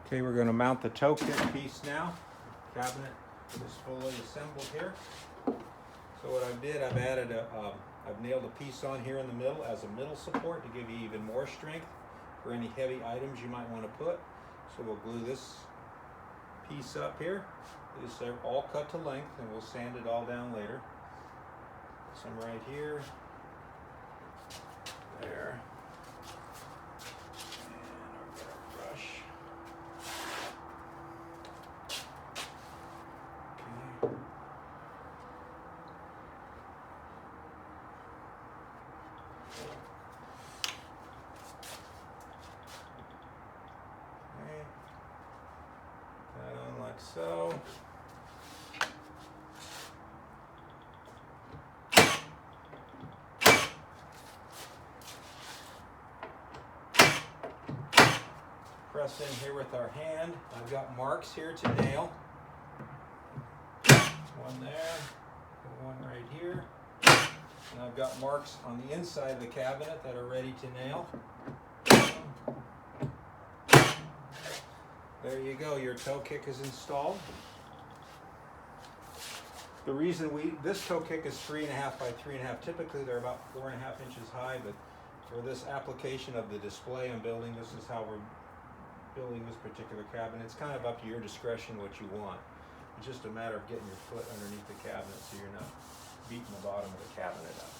Okay, we're going to mount the toe kick piece now. The cabinet is fully assembled here. So what I did, I've nailed a piece on here in the middle as a middle support to give you even more strength for any heavy items you might want to put. So we'll glue this piece up here. These are all cut to length, and we'll sand it all down later. Some right here, there. Like so. Press in here with our hand. I've got marks here to nail. One there, one right here. And I've got marks on the inside of the cabinet that are ready to nail. There you go, your toe kick is installed. The reason this toe kick is 3.5 by 3.5. Typically they're about 4.5 inches high, but for this application of the display I'm building, this is how we're building this particular cabinet. It's kind of up to your discretion what you want. It's just a matter of getting your foot underneath the cabinet so you're not beating the bottom of the cabinet up.